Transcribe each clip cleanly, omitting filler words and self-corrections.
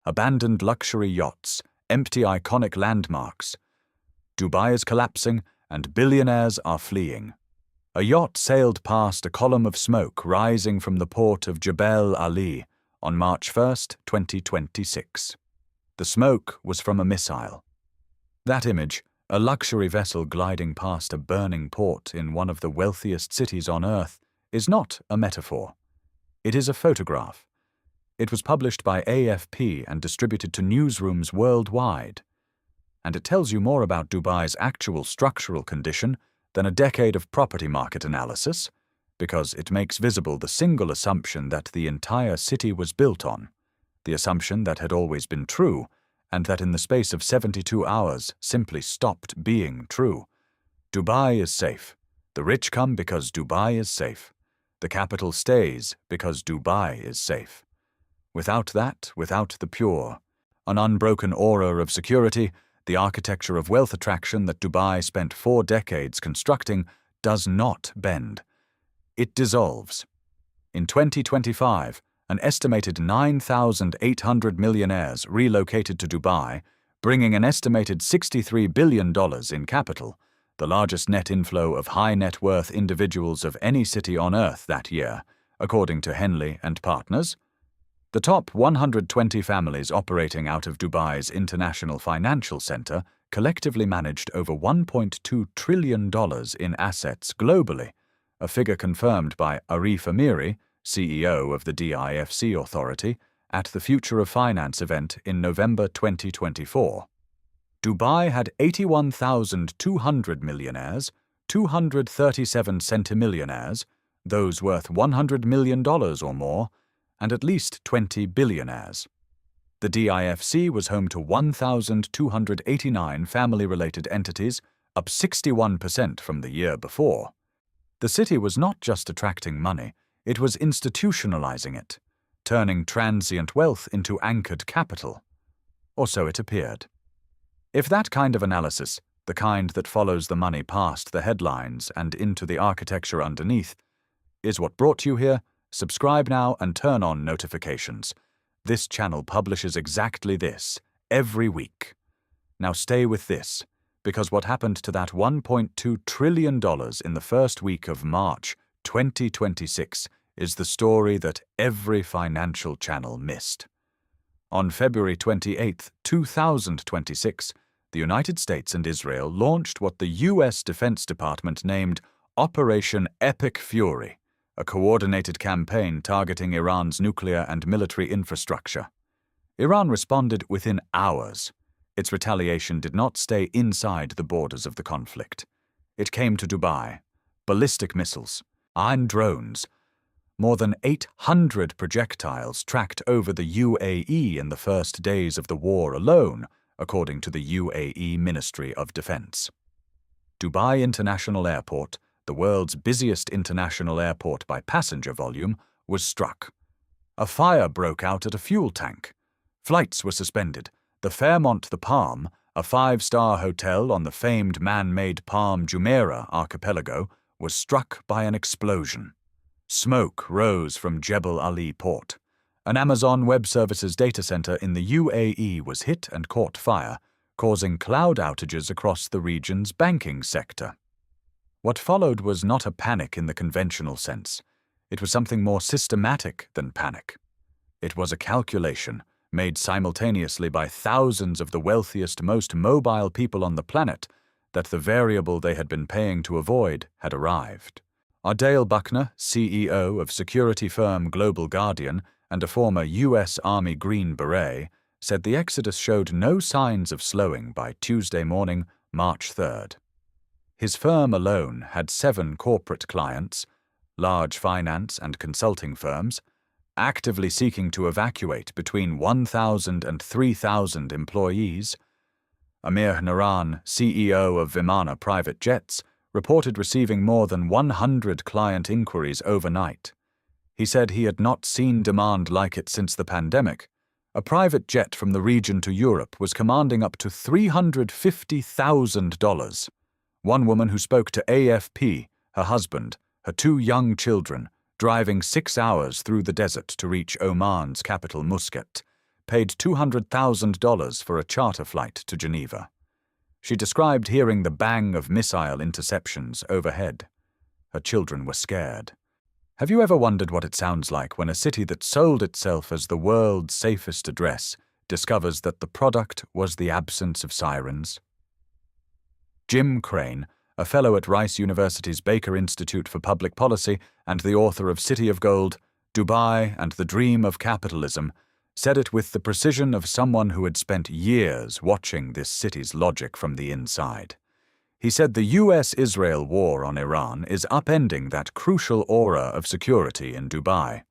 abandoned luxury yachts, empty iconic landmarks. Dubai is collapsing and billionaires are fleeing. A yacht sailed past a column of smoke rising from the port of Jebel Ali on March 1, 2026. The smoke was from a missile. That image, a luxury vessel gliding past a burning port in one of the wealthiest cities on Earth, is not a metaphor. It is a photograph. It was published by AFP and distributed to newsrooms worldwide. And it tells you more about Dubai's actual structural condition than a decade of property market analysis, because it makes visible the single assumption that the entire city was built on, the assumption that had always been true, and that in the space of 72 hours simply stopped being true. Dubai is safe. The rich come because Dubai is safe. The capital stays because Dubai is safe. Without that, without the pure, an unbroken aura of security, the architecture of wealth attraction that Dubai spent 4 decades constructing does not bend. It dissolves. In 2025, an estimated 9,800 millionaires relocated to Dubai, bringing an estimated $63 billion in capital, the largest net inflow of high-net-worth individuals of any city on Earth that year, according to Henley and Partners. The top 120 families operating out of Dubai's International Financial Center collectively managed over $1.2 trillion in assets globally, a figure confirmed by Arif Amiri, CEO of the DIFC Authority, at the Future of Finance event in November 2024. Dubai had 81,200 millionaires, 237 centimillionaires, those worth $100 million or more, and at least 20 billionaires. The DIFC was home to 1,289 family-related entities, up 61% from the year before. The city was not just attracting money, it was institutionalizing it, turning transient wealth into anchored capital. Or so it appeared. If that kind of analysis, the kind that follows the money past the headlines and into the architecture underneath, is what brought you here, subscribe now and turn on notifications. This channel publishes exactly this, every week. Now stay with this, because what happened to that $1.2 trillion in the first week of March 2026 is the story that every financial channel missed. On February 28, 2026, the United States and Israel launched what the U.S. Defense Department named Operation Epic Fury, a coordinated campaign targeting Iran's nuclear and military infrastructure. Iran responded within hours. Its retaliation did not stay inside the borders of the conflict. It came to Dubai. Ballistic missiles, iron drones, more than 800 projectiles tracked over the UAE in the first days of the war alone, according to the UAE Ministry of Defense. Dubai International Airport, the world's busiest international airport by passenger volume, was struck. A fire broke out at a fuel tank. Flights were suspended. The Fairmont the Palm, a 5-star hotel on the famed man-made Palm Jumeirah archipelago, was struck by an explosion. Smoke rose from Jebel Ali port. An Amazon Web Services data center in the UAE was hit and caught fire, causing cloud outages across the region's banking sector. What followed was not a panic in the conventional sense. It was something more systematic than panic. It was a calculation made simultaneously by thousands of the wealthiest, most mobile people on the planet that the variable they had been paying to avoid had arrived. Ardale Buckner, CEO of security firm Global Guardian and a former U.S. Army Green Beret, said the exodus showed no signs of slowing by Tuesday morning, March 3rd. His firm alone had 7 corporate clients, large finance and consulting firms, actively seeking to evacuate between 1,000 and 3,000 employees. Amir Naran, CEO of Vimana Private Jets, reported receiving more than 100 client inquiries overnight. He said he had not seen demand like it since the pandemic. A private jet from the region to Europe was commanding up to $350,000. One woman who spoke to AFP, her husband, her 2 young children, driving 6 hours through the desert to reach Oman's capital Muscat, paid $200,000 for a charter flight to Geneva. She described hearing the bang of missile interceptions overhead. Her children were scared. Have you ever wondered what it sounds like when a city that sold itself as the world's safest address discovers that the product was the absence of sirens? Jim Crane, a fellow at Rice University's Baker Institute for Public Policy and the author of City of Gold, Dubai and the Dream of Capitalism, said it with the precision of someone who had spent years watching this city's logic from the inside. He said the US-Israel war on Iran is upending that crucial aura of security in Dubai.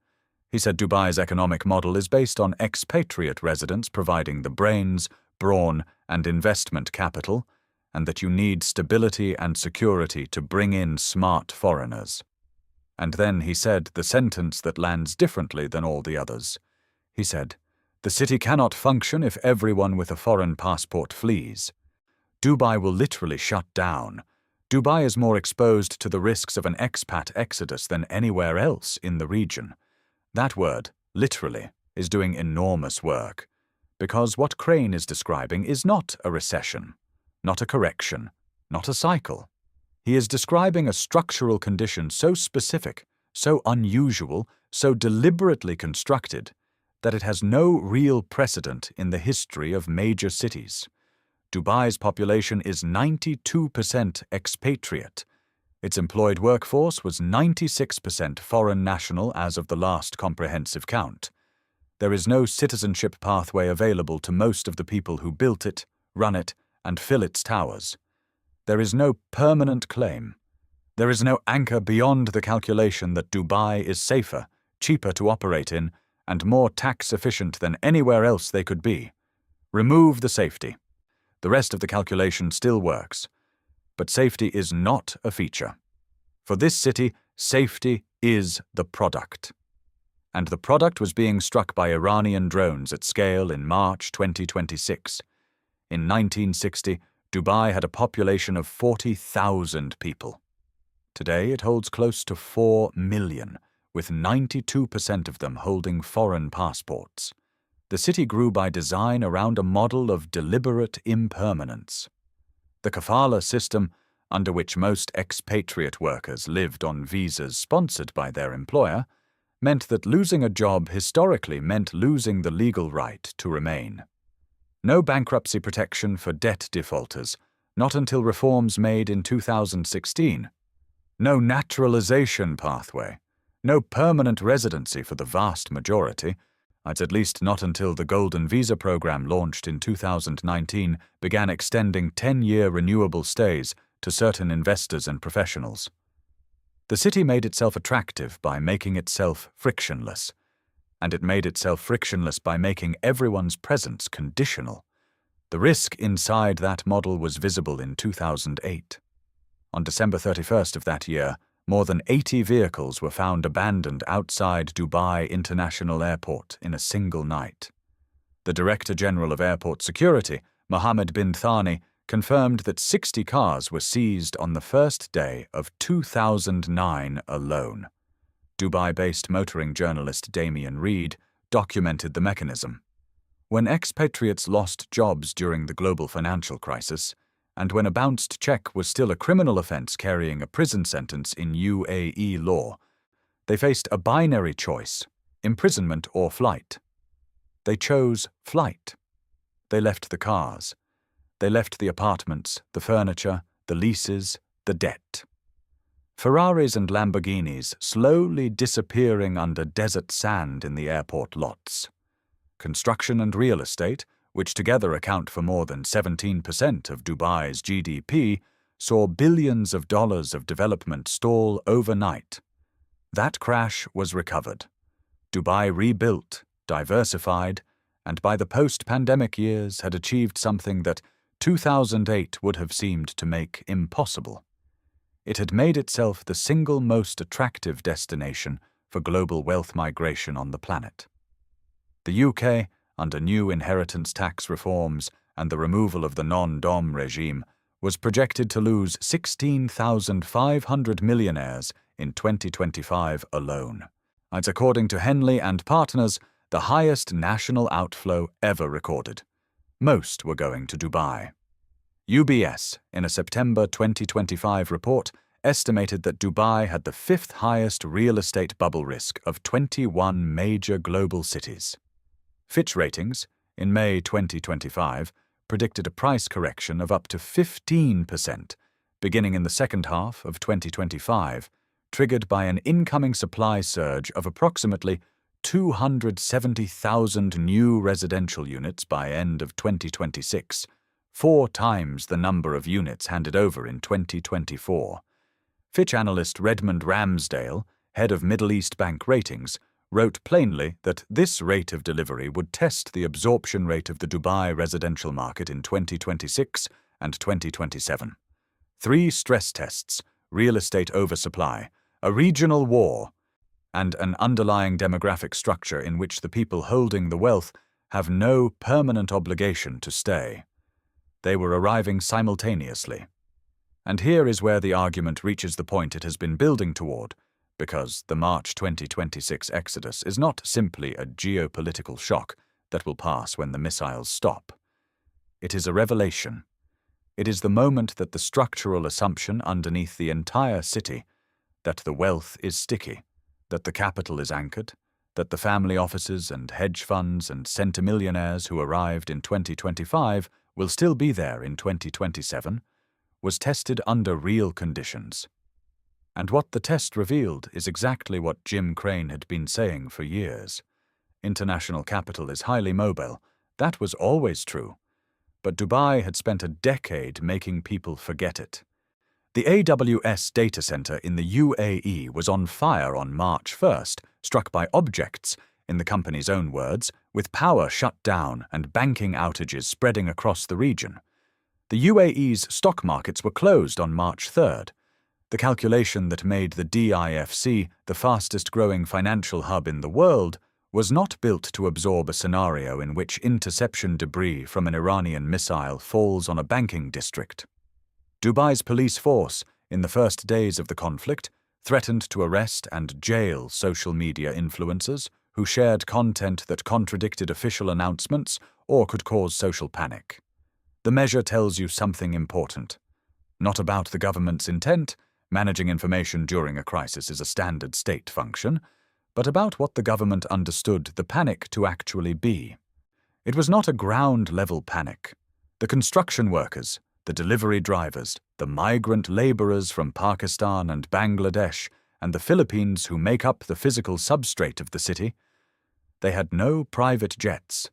He said Dubai's economic model is based on expatriate residents providing the brains, brawn, and investment capital, and that you need stability and security to bring in smart foreigners. And then he said the sentence that lands differently than all the others. He said, "The city cannot function if everyone with a foreign passport flees. Dubai will literally shut down. Dubai is more exposed to the risks of an expat exodus than anywhere else in the region." That word, literally, is doing enormous work, because what Crane is describing is not a recession, not a correction, not a cycle. He is describing a structural condition so specific, so unusual, so deliberately constructed, that it has no real precedent in the history of major cities. Dubai's population is 92% expatriate. Its employed workforce was 96% foreign national as of the last comprehensive count. There is no citizenship pathway available to most of the people who built it, run it, and fill its towers. There is no permanent claim. There is no anchor beyond the calculation that Dubai is safer, cheaper to operate in, and more tax-efficient than anywhere else they could be. Remove the safety. The rest of the calculation still works. But safety is not a feature. For this city, safety is the product. And the product was being struck by Iranian drones at scale in March 2026. In 1960, Dubai had a population of 40,000 people. Today it holds close to 4 million, with 92% of them holding foreign passports. The city grew by design around a model of deliberate impermanence. The kafala system, under which most expatriate workers lived on visas sponsored by their employer, meant that losing a job historically meant losing the legal right to remain. No bankruptcy protection for debt defaulters, not until reforms made in 2016. No naturalization pathway. No permanent residency for the vast majority. At least not until the Golden Visa program launched in 2019 began extending 10-year renewable stays to certain investors and professionals. The city made itself attractive by making itself frictionless, and it made itself frictionless by making everyone's presence conditional. The risk inside that model was visible in 2008. On December 31st of that year, more than 80 vehicles were found abandoned outside Dubai International Airport in a single night. The Director General of Airport Security, Mohammed bin Thani, confirmed that 60 cars were seized on the first day of 2009 alone. Dubai-based motoring journalist Damien Reed documented the mechanism. When expatriates lost jobs during the global financial crisis, and when a bounced check was still a criminal offense carrying a prison sentence in UAE law, they faced a binary choice, imprisonment or flight. They chose flight. They left the cars. They left the apartments, the furniture, the leases, the debt. Ferraris and Lamborghinis slowly disappearing under desert sand in the airport lots. Construction and real estate, which together account for more than 17% of Dubai's GDP, saw billions of dollars of development stall overnight. That crash was recovered. Dubai rebuilt, diversified, and by the post-pandemic years had achieved something that 2008 would have seemed to make impossible. It had made itself the single most attractive destination for global wealth migration on the planet. The UK, under new inheritance tax reforms and the removal of the non-dom regime, was projected to lose 16,500 millionaires in 2025 alone. According to Henley and Partners, the highest national outflow ever recorded. Most were going to Dubai. UBS, in a September 2025 report, estimated that Dubai had the fifth highest real estate bubble risk of 21 major global cities. Fitch Ratings, in May 2025, predicted a price correction of up to 15%, beginning in the second half of 2025, triggered by an incoming supply surge of approximately 270,000 new residential units by end of 2026, 4 times the number of units handed over in 2024. Fitch analyst Redmond Ramsdale, head of Middle East Bank Ratings, wrote plainly that this rate of delivery would test the absorption rate of the Dubai residential market in 2026 and 2027. 3 stress tests, real estate oversupply, a regional war, and an underlying demographic structure in which the people holding the wealth have no permanent obligation to stay. They were arriving simultaneously. And here is where the argument reaches the point it has been building toward, because the March 2026 exodus is not simply a geopolitical shock that will pass when the missiles stop. It is a revelation. It is the moment that the structural assumption underneath the entire city, that the wealth is sticky, that the capital is anchored, that the family offices and hedge funds and centimillionaires who arrived in 2025 will still be there in 2027, was tested under real conditions. And what the test revealed is exactly what Jim Crane had been saying for years. International capital is highly mobile. That was always true. But Dubai had spent a decade making people forget it. The AWS data center in the UAE was on fire on March 1st, struck by objects, in the company's own words, with power shut down and banking outages spreading across the region. The UAE's stock markets were closed on March 3rd. The calculation that made the DIFC the fastest-growing financial hub in the world was not built to absorb a scenario in which interception debris from an Iranian missile falls on a banking district. Dubai's police force, in the first days of the conflict, threatened to arrest and jail social media influencers who shared content that contradicted official announcements or could cause social panic. The measure tells you something important. Not about the government's intent. Managing information during a crisis is a standard state function, but about what the government understood the panic to actually be. It was not a ground-level panic. The construction workers, the delivery drivers, the migrant laborers from Pakistan and Bangladesh, and the Philippines who make up the physical substrate of the city, they had no private jets.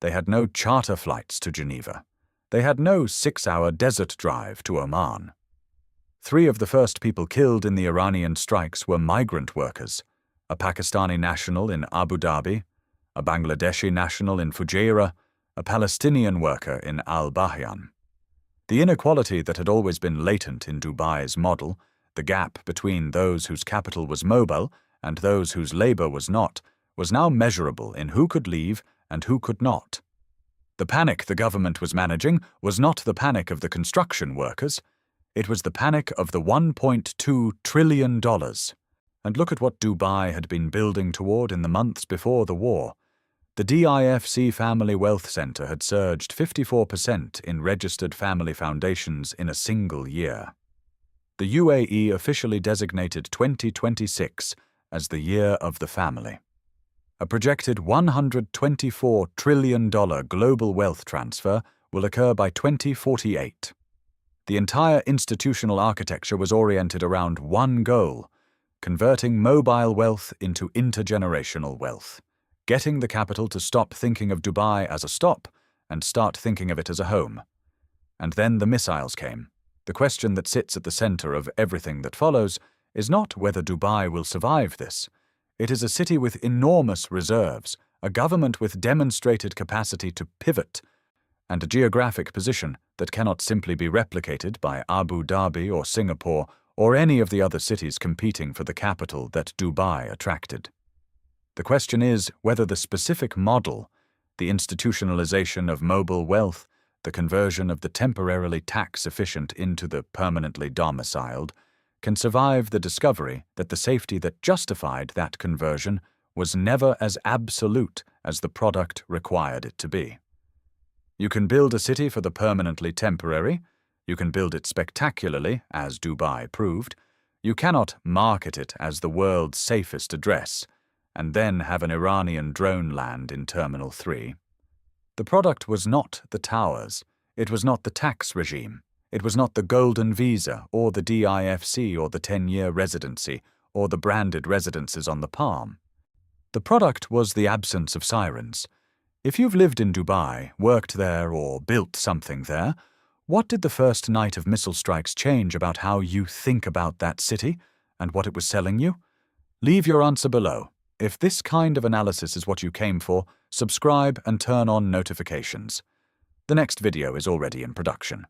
They had no charter flights to Geneva. They had no 6-hour desert drive to Oman. 3 of the first people killed in the Iranian strikes were migrant workers, a Pakistani national in Abu Dhabi, a Bangladeshi national in Fujairah, a Palestinian worker in Al-Bahyan. The inequality that had always been latent in Dubai's model, the gap between those whose capital was mobile and those whose labor was not, was now measurable in who could leave and who could not. The panic the government was managing was not the panic of the construction workers. It was the panic of the $1.2 trillion. And look at what Dubai had been building toward in the months before the war. The DIFC Family Wealth Center had surged 54% in registered family foundations in a single year. The UAE officially designated 2026 as the Year of the Family. A projected $124 trillion global wealth transfer will occur by 2048. The entire institutional architecture was oriented around one goal: converting mobile wealth into intergenerational wealth, getting the capital to stop thinking of Dubai as a stop and start thinking of it as a home. And then the missiles came. The question that sits at the center of everything that follows is not whether Dubai will survive this. It is a city with enormous reserves, a government with demonstrated capacity to pivot, and a geographic position that cannot simply be replicated by Abu Dhabi or Singapore or any of the other cities competing for the capital that Dubai attracted. The question is whether the specific model, the institutionalization of mobile wealth, the conversion of the temporarily tax-efficient into the permanently domiciled, can survive the discovery that the safety that justified that conversion was never as absolute as the product required it to be. You can build a city for the permanently temporary. You can build it spectacularly, as Dubai proved. You cannot market it as the world's safest address, and then have an Iranian drone land in Terminal 3. The product was not the towers. It was not the tax regime. It was not the golden visa, or the DIFC, or the 10-year residency, or the branded residences on the palm. The product was the absence of sirens. If you've lived in Dubai, worked there, or built something there, what did the first night of missile strikes change about how you think about that city and what it was selling you? Leave your answer below. If this kind of analysis is what you came for, subscribe and turn on notifications. The next video is already in production.